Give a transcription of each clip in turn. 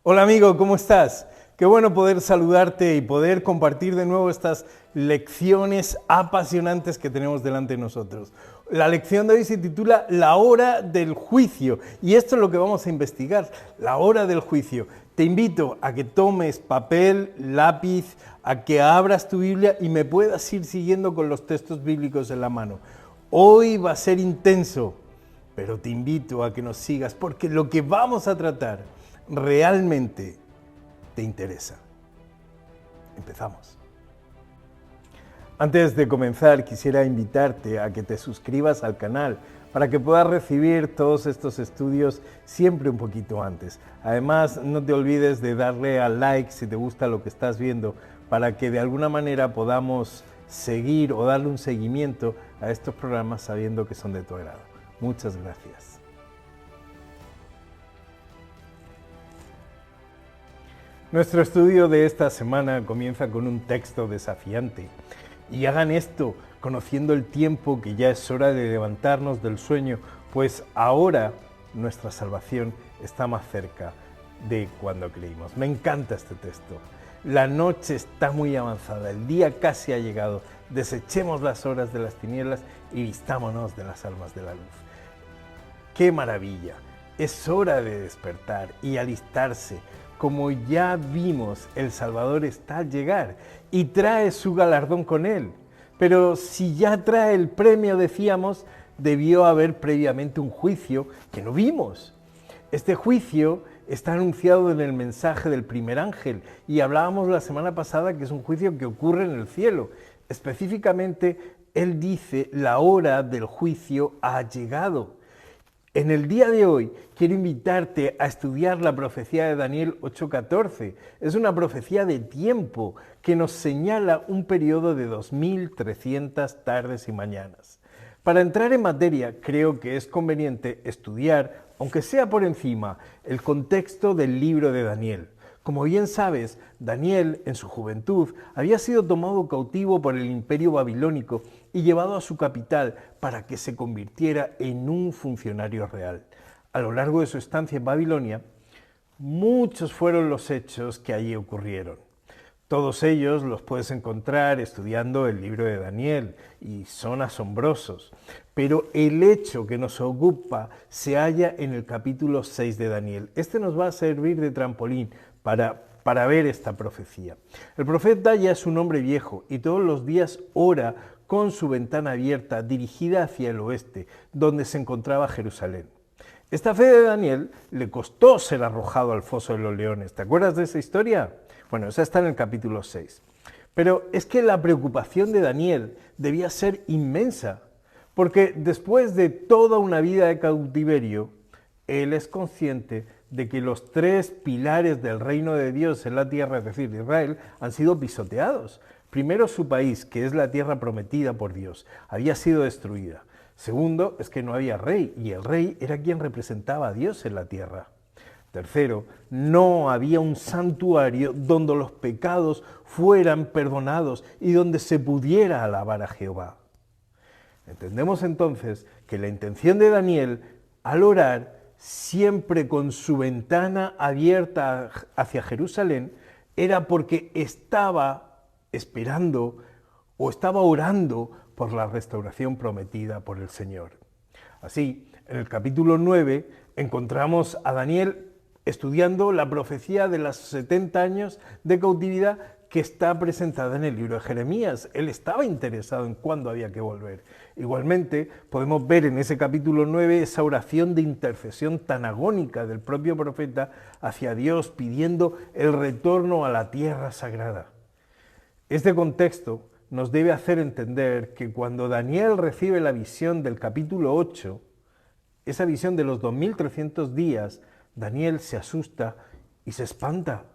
Hola amigo, ¿cómo estás? Qué bueno poder saludarte y poder compartir de nuevo estas lecciones apasionantes que tenemos delante de nosotros. La lección de hoy se titula La hora del juicio y esto es lo que vamos a investigar, la hora del juicio. Te invito a que tomes papel, lápiz, a que abras tu Biblia y me puedas ir siguiendo con los textos bíblicos en la mano. Hoy va a ser intenso, pero te invito a que nos sigas porque lo que vamos a tratar realmente te interesa. Empezamos. Antes de comenzar, quisiera invitarte a que te suscribas al canal para que puedas recibir todos estos estudios siempre un poquito antes. Además, no te olvides de darle al like si te gusta lo que estás viendo para que de alguna manera podamos seguir o darle un seguimiento a estos programas sabiendo que son de tu agrado. Muchas gracias. Nuestro estudio de esta semana comienza con un texto desafiante. Y hagan esto conociendo el tiempo que ya es hora de levantarnos del sueño, pues ahora nuestra salvación está más cerca de cuando creímos. Me encanta este texto. La noche está muy avanzada, el día casi ha llegado. Desechemos las horas de las tinieblas y vistámonos de las armas de la luz. ¡Qué maravilla! Es hora de despertar y alistarse. Como ya vimos, el Salvador está al llegar y trae su galardón con él. Pero si ya trae el premio, decíamos, debió haber previamente un juicio que no vimos. Este juicio está anunciado en el mensaje del primer ángel y hablábamos la semana pasada que es un juicio que ocurre en el cielo. Específicamente, él dice, la hora del juicio ha llegado. En el día de hoy quiero invitarte a estudiar la profecía de Daniel 8:14. Es una profecía de tiempo que nos señala un periodo de 2300 tardes y mañanas. Para entrar en materia, creo que es conveniente estudiar, aunque sea por encima, el contexto del libro de Daniel. Como bien sabes, Daniel, en su juventud, había sido tomado cautivo por el imperio babilónico y llevado a su capital para que se convirtiera en un funcionario real. A lo largo de su estancia en Babilonia, muchos fueron los hechos que allí ocurrieron. Todos ellos los puedes encontrar estudiando el libro de Daniel y son asombrosos. Pero el hecho que nos ocupa se halla en el capítulo 6 de Daniel. Este nos va a servir de trampolín para ver esta profecía. El profeta ya es un hombre viejo y todos los días ora con su ventana abierta dirigida hacia el oeste, donde se encontraba Jerusalén. Esta fe de Daniel le costó ser arrojado al foso de los leones. ¿Te acuerdas de esa historia? Bueno, esa está en el capítulo 6. Pero es que la preocupación de Daniel debía ser inmensa, porque después de toda una vida de cautiverio, él es consciente de que los tres pilares del reino de Dios en la tierra, es decir, de Israel, han sido pisoteados. Primero, su país, que es la tierra prometida por Dios, había sido destruida. Segundo, es que no había rey, y el rey era quien representaba a Dios en la tierra. Tercero, no había un santuario donde los pecados fueran perdonados y donde se pudiera alabar a Jehová. Entendemos entonces que la intención de Daniel al orar, siempre con su ventana abierta hacia Jerusalén, era porque estaba esperando o estaba orando por la restauración prometida por el Señor. Así, en el capítulo 9 encontramos a Daniel estudiando la profecía de los 70 años de cautividad que está presentada en el libro de Jeremías. Él estaba interesado en cuándo había que volver. Igualmente, podemos ver en ese capítulo 9 esa oración de intercesión tan agónica del propio profeta hacia Dios, pidiendo el retorno a la tierra sagrada. Este contexto nos debe hacer entender que cuando Daniel recibe la visión del capítulo 8, esa visión de los 2300 días, Daniel se asusta y se espanta.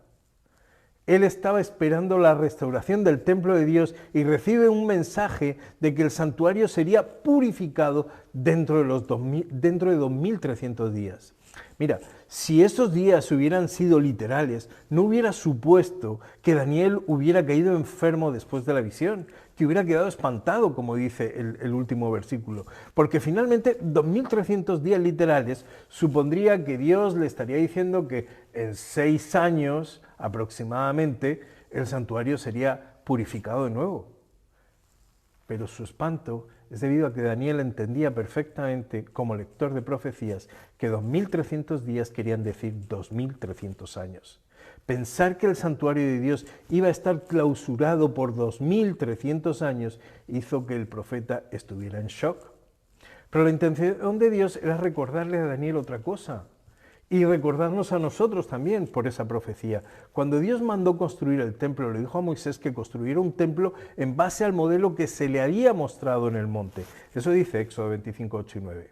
Él estaba esperando la restauración del templo de Dios y recibe un mensaje de que el santuario sería purificado dentro de 2300 días. Mira, si esos días hubieran sido literales, no hubiera supuesto que Daniel hubiera caído enfermo después de la visión, que hubiera quedado espantado, como dice el último versículo, porque finalmente 2300 días literales supondría que Dios le estaría diciendo que en 6 años aproximadamente el santuario sería purificado de nuevo. Pero su espanto es debido a que Daniel entendía perfectamente, como lector de profecías, que 2300 días querían decir 2300 años. Pensar que el santuario de Dios iba a estar clausurado por 2300 años hizo que el profeta estuviera en shock. Pero la intención de Dios era recordarle a Daniel otra cosa y recordarnos a nosotros también por esa profecía. Cuando Dios mandó construir el templo, le dijo a Moisés que construyera un templo en base al modelo que se le había mostrado en el monte. Eso dice Éxodo 25, 8 y 9.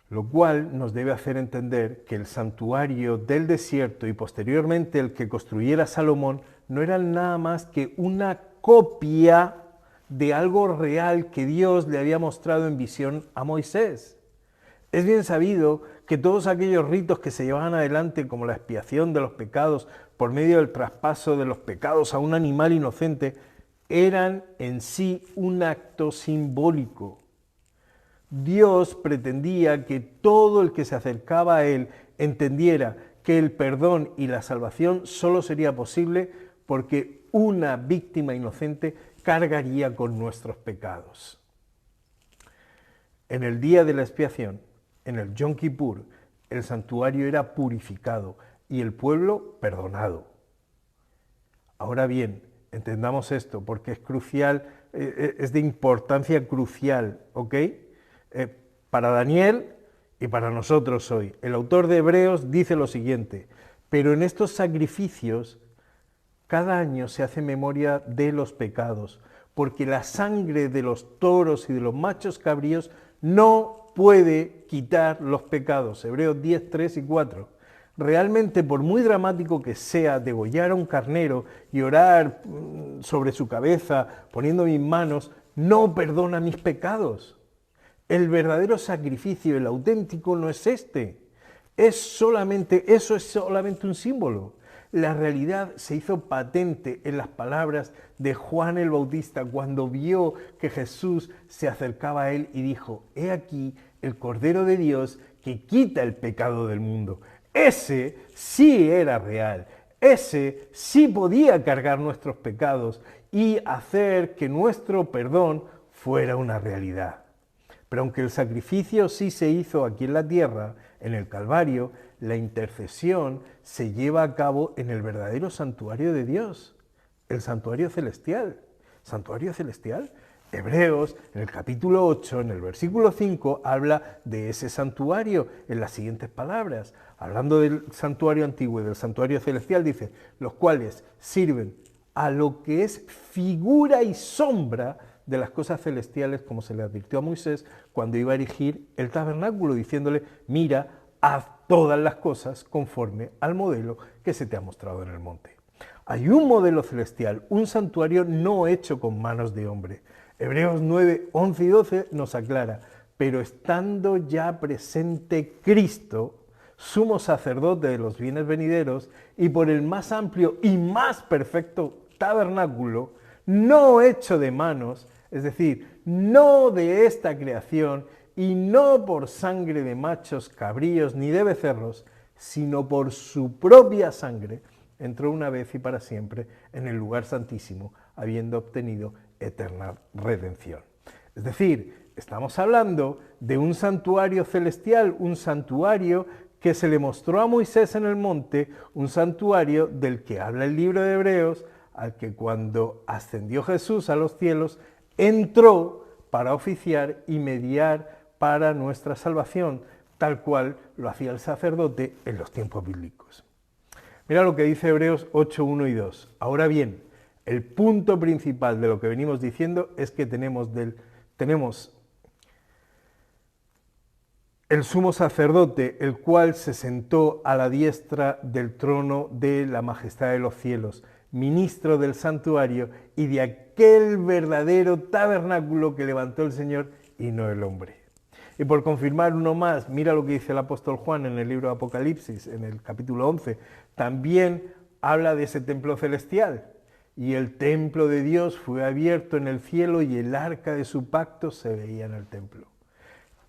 Lo cual nos debe hacer entender que el santuario del desierto y posteriormente el que construyera Salomón no eran nada más que una copia de algo real que Dios le había mostrado en visión a Moisés. Es bien sabido que todos aquellos ritos que se llevaban adelante, como la expiación de los pecados por medio del traspaso de los pecados a un animal inocente, eran en sí un acto simbólico. Dios pretendía que todo el que se acercaba a Él entendiera que el perdón y la salvación solo sería posible porque una víctima inocente cargaría con nuestros pecados. En el día de la expiación, en el Yom Kippur, el santuario era purificado y el pueblo perdonado. Ahora bien, entendamos esto porque es crucial, es de importancia crucial, ¿ok? Para Daniel y para nosotros hoy. El autor de Hebreos dice lo siguiente: pero en estos sacrificios cada año se hace memoria de los pecados, porque la sangre de los toros y de los machos cabríos no puede quitar los pecados. Hebreos 10, 3 y 4. Realmente, por muy dramático que sea degollar a un carnero y orar sobre su cabeza poniendo mis manos, no perdona mis pecados. El verdadero sacrificio, el auténtico, no es este. Eso es solamente un símbolo. La realidad se hizo patente en las palabras de Juan el Bautista cuando vio que Jesús se acercaba a él y dijo: he aquí el Cordero de Dios que quita el pecado del mundo. Ese sí era real, ese sí podía cargar nuestros pecados y hacer que nuestro perdón fuera una realidad. Pero aunque el sacrificio sí se hizo aquí en la tierra, en el Calvario, la intercesión se lleva a cabo en el verdadero santuario de Dios, el santuario celestial. ¿Santuario celestial? Hebreos, en el capítulo 8, en el versículo 5, habla de ese santuario en las siguientes palabras. Hablando del santuario antiguo y del santuario celestial, dice: los cuales sirven a lo que es figura y sombra de las cosas celestiales, como se le advirtió a Moisés cuando iba a erigir el tabernáculo, diciéndole: mira, haz todas las cosas conforme al modelo que se te ha mostrado en el monte. Hay un modelo celestial, un santuario no hecho con manos de hombre. Hebreos 9, 11 y 12 nos aclara: pero estando ya presente Cristo, sumo sacerdote de los bienes venideros, y por el más amplio y más perfecto tabernáculo, no hecho de manos, es decir, no de esta creación, y no por sangre de machos cabríos ni de becerros, sino por su propia sangre, entró una vez y para siempre en el lugar santísimo, habiendo obtenido eterna redención. Es decir, estamos hablando de un santuario celestial, un santuario que se le mostró a Moisés en el monte, un santuario del que habla el libro de Hebreos, al que cuando ascendió Jesús a los cielos, entró para oficiar y mediar para nuestra salvación, tal cual lo hacía el sacerdote en los tiempos bíblicos. Mira lo que dice Hebreos 8, 1 y 2. Ahora bien, el punto principal de lo que venimos diciendo es que tenemos el sumo sacerdote, el cual se sentó a la diestra del trono de la majestad de los cielos, ministro del santuario y de aquel verdadero tabernáculo que levantó el Señor y no el hombre. Y por confirmar uno más, mira lo que dice el apóstol Juan en el libro de Apocalipsis, en el capítulo 11. También habla de ese templo celestial. Y el templo de Dios fue abierto en el cielo y el arca de su pacto se veía en el templo.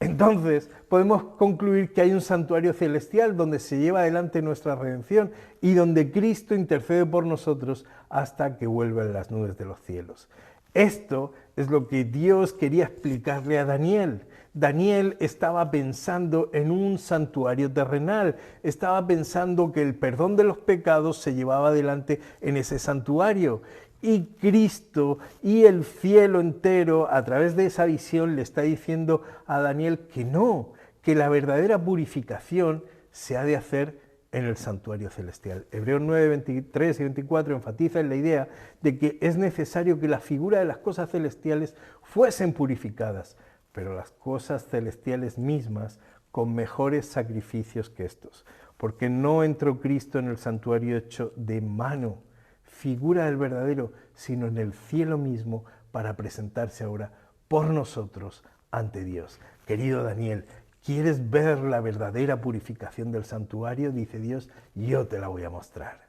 Entonces podemos concluir que hay un santuario celestial donde se lleva adelante nuestra redención y donde Cristo intercede por nosotros hasta que vuelvan las nubes de los cielos. Esto es lo que Dios quería explicarle a Daniel. Daniel estaba pensando en un santuario terrenal, estaba pensando que el perdón de los pecados se llevaba adelante en ese santuario. Y Cristo y el cielo entero, a través de esa visión, le está diciendo a Daniel que no, que la verdadera purificación se ha de hacer en el santuario celestial. Hebreos 9, 23 y 24 enfatizan la idea de que es necesario que la figura de las cosas celestiales fuesen purificadas, pero las cosas celestiales mismas con mejores sacrificios que estos, porque no entró Cristo en el santuario hecho de mano, figura del verdadero, sino en el cielo mismo para presentarse ahora por nosotros ante Dios. Querido Daniel, ¿quieres ver la verdadera purificación del santuario? Dice Dios, yo te la voy a mostrar.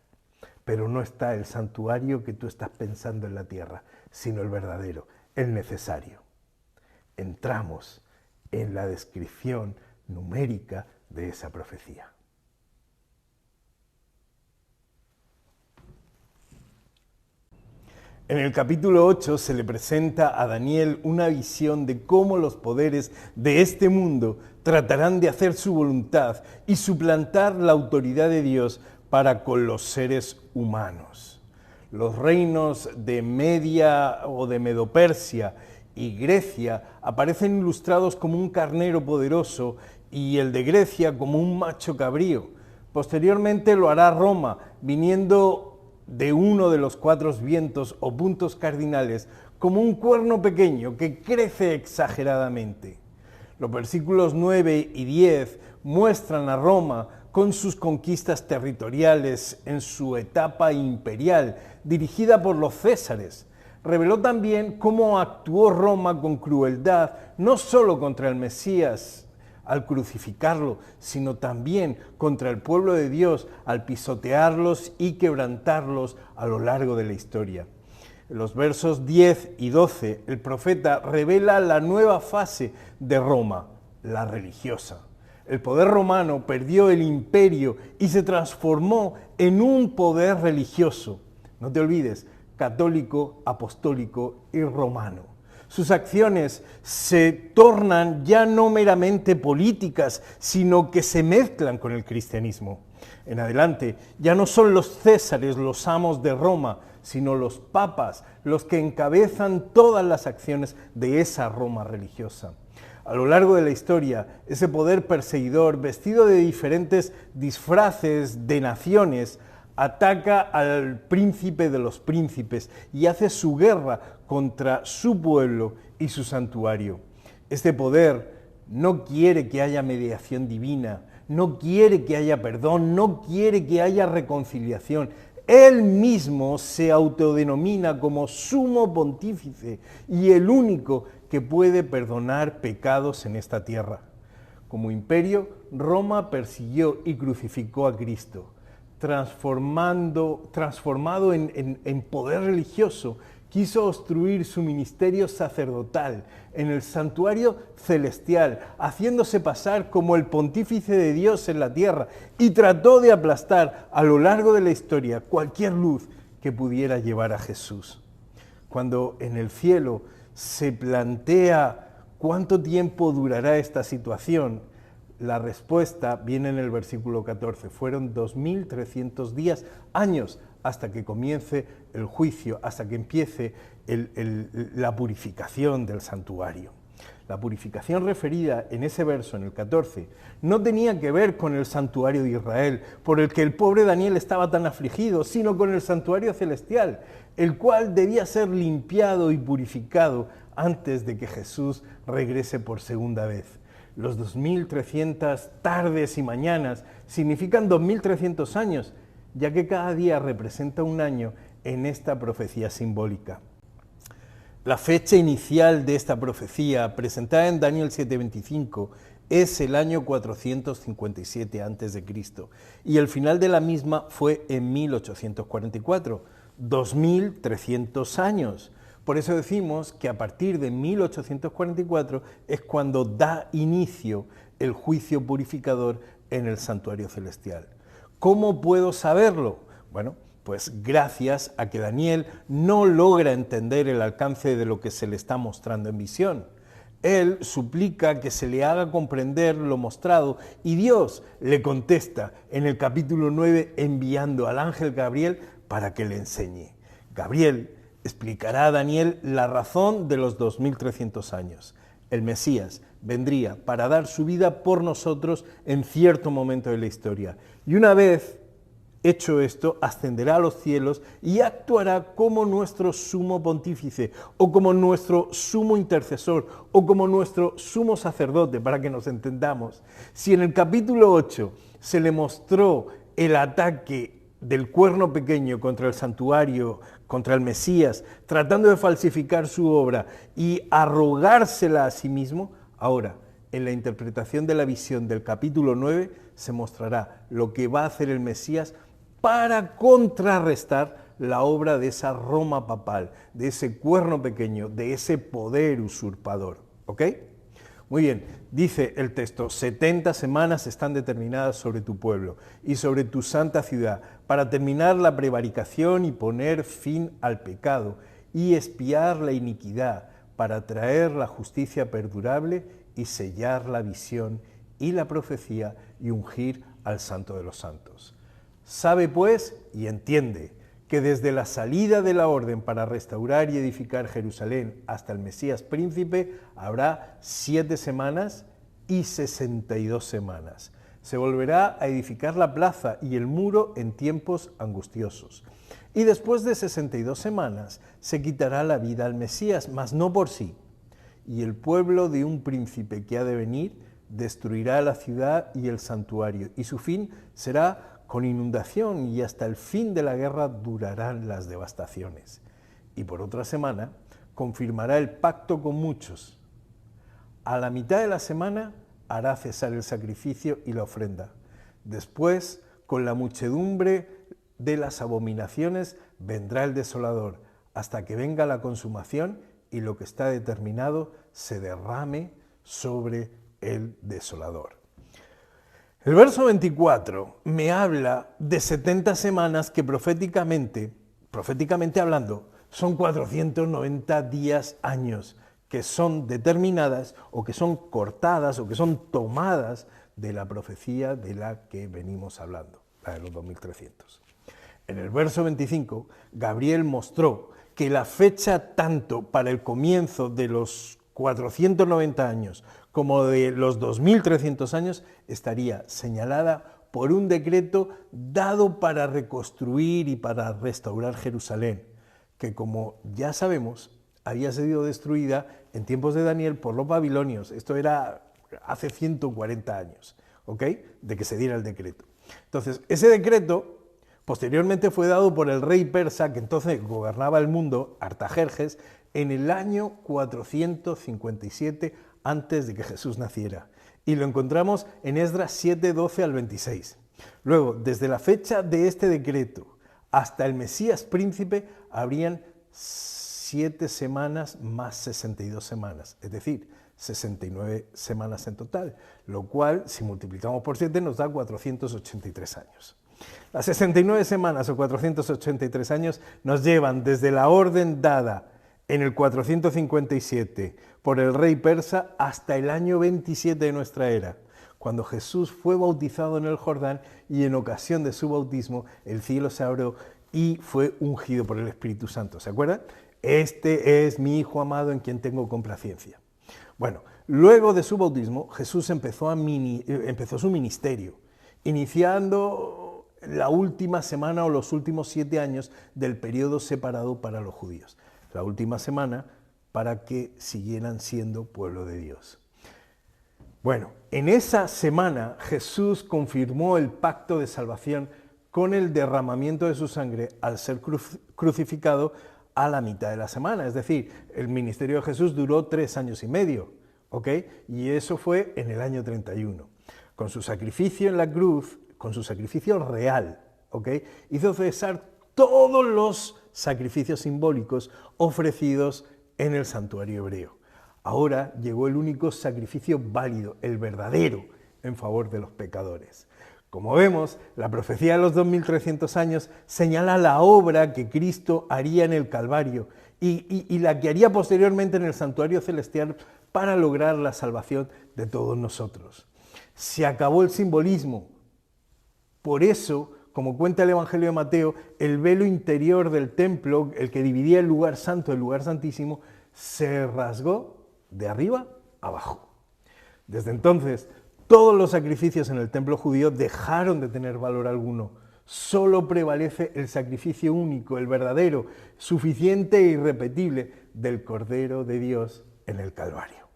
Pero no está el santuario que tú estás pensando en la tierra, sino el verdadero, el necesario. Entramos en la descripción numérica de esa profecía. En el capítulo 8 se le presenta a Daniel una visión de cómo los poderes de este mundo tratarán de hacer su voluntad y suplantar la autoridad de Dios para con los seres humanos. Los reinos de Media o de Medopersia y Grecia aparecen ilustrados como un carnero poderoso y el de Grecia como un macho cabrío. Posteriormente lo hará Roma, viniendo de uno de los cuatro vientos o puntos cardinales como un cuerno pequeño que crece exageradamente. Los versículos 9 y 10 muestran a Roma con sus conquistas territoriales en su etapa imperial, dirigida por los césares. Reveló también cómo actuó Roma con crueldad, no solo contra el Mesías al crucificarlo, sino también contra el pueblo de Dios al pisotearlos y quebrantarlos a lo largo de la historia. En los versos 10 y 12, el profeta revela la nueva fase de Roma, la religiosa. El poder romano perdió el imperio y se transformó en un poder religioso. No te olvides, católico, apostólico y romano. Sus acciones se tornan ya no meramente políticas, sino que se mezclan con el cristianismo. En adelante, ya no son los césares los amos de Roma, sino los papas los que encabezan todas las acciones de esa Roma religiosa. A lo largo de la historia, ese poder perseguidor, vestido de diferentes disfraces de naciones, ataca al príncipe de los príncipes y hace su guerra contra su pueblo y su santuario. Este poder no quiere que haya mediación divina, no quiere que haya perdón, no quiere que haya reconciliación. Él mismo se autodenomina como sumo pontífice y el único que puede perdonar pecados en esta tierra. Como imperio, Roma persiguió y crucificó a Cristo. Transformado en poder religioso, quiso obstruir su ministerio sacerdotal en el santuario celestial, haciéndose pasar como el pontífice de Dios en la tierra, y trató de aplastar a lo largo de la historia cualquier luz que pudiera llevar a Jesús. Cuando en el cielo se plantea cuánto tiempo durará esta situación, la respuesta viene en el versículo 14. Fueron 2300 días, años, hasta que comience el juicio, hasta que empiece la purificación del santuario. La purificación referida en ese verso, en el 14, no tenía que ver con el santuario de Israel, por el que el pobre Daniel estaba tan afligido, sino con el santuario celestial, el cual debía ser limpiado y purificado antes de que Jesús regrese por segunda vez. Los 2300 tardes y mañanas significan 2300 años, ya que cada día representa un año en esta profecía simbólica. La fecha inicial de esta profecía, presentada en Daniel 7:25, es el año 457 a.C. y el final de la misma fue en 1844, 2300 años. Por eso decimos que a partir de 1844 es cuando da inicio el juicio purificador en el santuario celestial. ¿Cómo puedo saberlo? Bueno, pues gracias a que Daniel no logra entender el alcance de lo que se le está mostrando en visión. Él suplica que se le haga comprender lo mostrado y Dios le contesta en el capítulo 9 enviando al ángel Gabriel para que le enseñe. Gabriel explicará a Daniel la razón de los 2300 años. El Mesías vendría para dar su vida por nosotros en cierto momento de la historia. Y una vez hecho esto, ascenderá a los cielos y actuará como nuestro sumo pontífice, o como nuestro sumo intercesor, o como nuestro sumo sacerdote, para que nos entendamos. Si en el capítulo 8 se le mostró el ataque del cuerno pequeño contra el santuario, contra el Mesías, tratando de falsificar su obra y arrogársela a sí mismo, ahora, en la interpretación de la visión del capítulo 9, se mostrará lo que va a hacer el Mesías para contrarrestar la obra de esa Roma papal, de ese cuerno pequeño, de ese poder usurpador. ¿Ok? Muy bien, dice el texto, 70 semanas están determinadas sobre tu pueblo y sobre tu santa ciudad, para terminar la prevaricación y poner fin al pecado, y expiar la iniquidad, para traer la justicia perdurable y sellar la visión y la profecía y ungir al Santo de los Santos. Sabe pues y entiende que desde la salida de la orden para restaurar y edificar Jerusalén hasta el Mesías príncipe habrá 7 semanas y 62 semanas. Se volverá a edificar la plaza y el muro en tiempos angustiosos. Y después de 62 semanas se quitará la vida al Mesías, mas no por sí. Y el pueblo de un príncipe que ha de venir destruirá la ciudad y el santuario, y su fin será con inundación, y hasta el fin de la guerra durarán las devastaciones. Y por otra semana confirmará el pacto con muchos. A la mitad de la semana hará cesar el sacrificio y la ofrenda. Después, con la muchedumbre de las abominaciones, vendrá el desolador, hasta que venga la consumación y lo que está determinado se derrame sobre el desolador. El verso 24 me habla de 70 semanas que proféticamente hablando, son 490 días, años, que son determinadas o que son cortadas o que son tomadas de la profecía de la que venimos hablando, la de los 2300. En el verso 25, Gabriel mostró que la fecha tanto para el comienzo de los 490 años como de los 2300 años estaría señalada por un decreto dado para reconstruir y para restaurar Jerusalén, que como ya sabemos había sido destruida en tiempos de Daniel por los babilonios. Esto era hace 140 años, ¿ok?, de que se diera el decreto. Entonces, ese decreto posteriormente fue dado por el rey persa, que entonces gobernaba el mundo, Artajerjes, en el año 457 antes de que Jesús naciera. Y lo encontramos en Esdras 7, 12 al 26. Luego, desde la fecha de este decreto hasta el Mesías príncipe, habrían 7 semanas más 62 semanas, es decir, 69 semanas en total, lo cual, si multiplicamos por 7, nos da 483 años. Las 69 semanas o 483 años nos llevan desde la orden dada en el 457 por el rey persa hasta el año 27 de nuestra era, cuando Jesús fue bautizado en el Jordán y en ocasión de su bautismo el cielo se abrió y fue ungido por el Espíritu Santo. ¿Se acuerdan? Este es mi Hijo amado en quien tengo complacencia. Bueno, luego de su bautismo Jesús empezó su ministerio, iniciando la última semana o los últimos 7 años del periodo separado para los judíos. La última semana para que siguieran siendo pueblo de Dios. Bueno, en esa semana Jesús confirmó el pacto de salvación con el derramamiento de su sangre al ser crucificado a la mitad de la semana. Es decir, el ministerio de Jesús duró 3 años y medio, ¿ok? Y eso fue en el año 31. Con su sacrificio en la cruz, con su sacrificio real, ¿ok?, hizo cesar todos los sacrificios simbólicos ofrecidos en el santuario hebreo. Ahora llegó el único sacrificio válido, el verdadero, en favor de los pecadores. Como vemos, la profecía de los 2300 años señala la obra que Cristo haría en el Calvario y la que haría posteriormente en el santuario celestial para lograr la salvación de todos nosotros. Se acabó el simbolismo. Por eso, como cuenta el Evangelio de Mateo, el velo interior del templo, el que dividía el lugar santo del lugar santísimo, se rasgó de arriba a abajo. Desde entonces, todos los sacrificios en el templo judío dejaron de tener valor alguno. Solo prevalece el sacrificio único, el verdadero, suficiente e irrepetible del Cordero de Dios en el Calvario.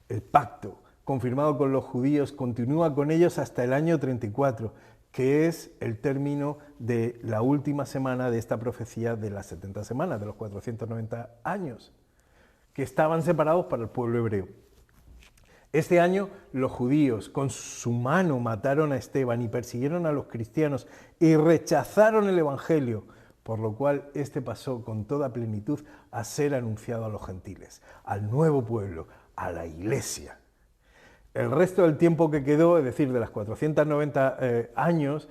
El pacto confirmado con los judíos continúa con ellos hasta el año 34, que es el término de la última semana de esta profecía de las 70 semanas, de los 490 años, que estaban separados para el pueblo hebreo. Este año los judíos con su mano mataron a Esteban y persiguieron a los cristianos y rechazaron el Evangelio, por lo cual este pasó con toda plenitud a ser anunciado a los gentiles, al nuevo pueblo, a la iglesia. El resto del tiempo que quedó, es decir, de las 490 años,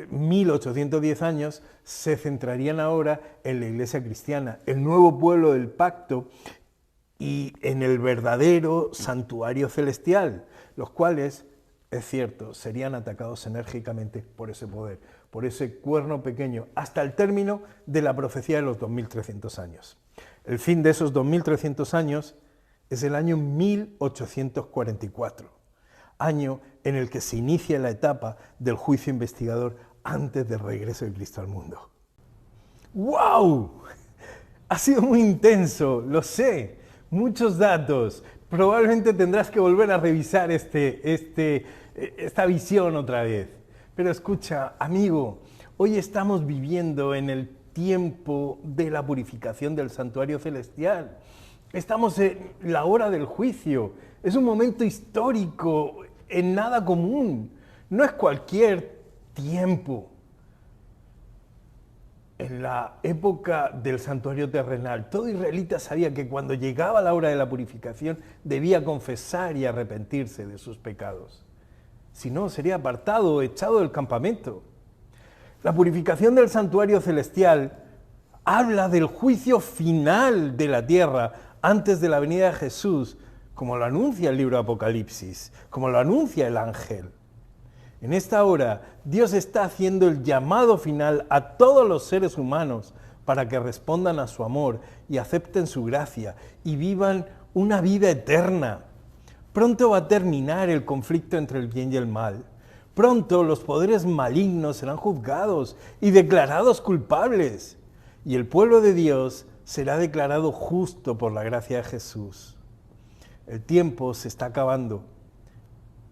1810 años, se centrarían ahora en la iglesia cristiana, el nuevo pueblo del pacto, y en el verdadero santuario celestial, los cuales, es cierto, serían atacados enérgicamente por ese poder, por ese cuerno pequeño, hasta el término de la profecía de los 2300 años. El fin de esos 2300 años es el año 1844, año en el que se inicia la etapa del juicio investigador antes del regreso de Cristo al mundo. ¡Wow! Ha sido muy intenso, lo sé. Muchos datos. Probablemente tendrás que volver a revisar esta visión otra vez. Pero escucha, amigo, hoy estamos viviendo en el tiempo de la purificación del santuario celestial. Estamos en la hora del juicio. Es un momento histórico, en nada común. No es cualquier tiempo. En la época del santuario terrenal, todo israelita sabía que cuando llegaba la hora de la purificación debía confesar y arrepentirse de sus pecados. Si no, sería apartado o echado del campamento. La purificación del santuario celestial habla del juicio final de la tierra antes de la venida de Jesús, como lo anuncia el libro de Apocalipsis, como lo anuncia el ángel. En esta hora, Dios está haciendo el llamado final a todos los seres humanos para que respondan a su amor y acepten su gracia y vivan una vida eterna. Pronto va a terminar el conflicto entre el bien y el mal. Pronto los poderes malignos serán juzgados y declarados culpables. Y el pueblo de Dios será declarado justo por la gracia de Jesús. El tiempo se está acabando.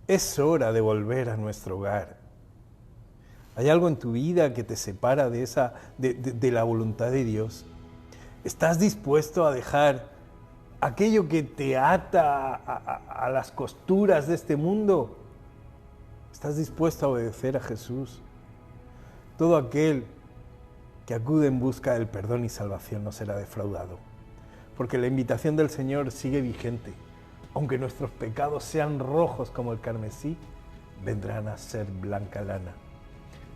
Es hora de volver a nuestro hogar. ¿Hay algo en tu vida que te separa de la voluntad de Dios? ¿Estás dispuesto a dejar aquello que te ata a las costuras de este mundo? ¿Estás dispuesto a obedecer a Jesús? Todo aquel que acude en busca del perdón y salvación no será defraudado, porque la invitación del Señor sigue vigente. Aunque nuestros pecados sean rojos como el carmesí, vendrán a ser blanca lana.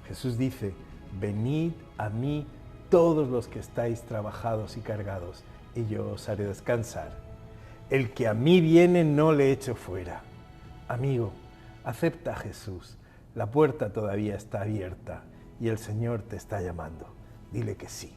Jesús dice, venid a mí todos los que estáis trabajados y cargados, y yo os haré descansar. El que a mí viene no le echo fuera. Amigo, acepta a Jesús. La puerta todavía está abierta y el Señor te está llamando. Dile que sí.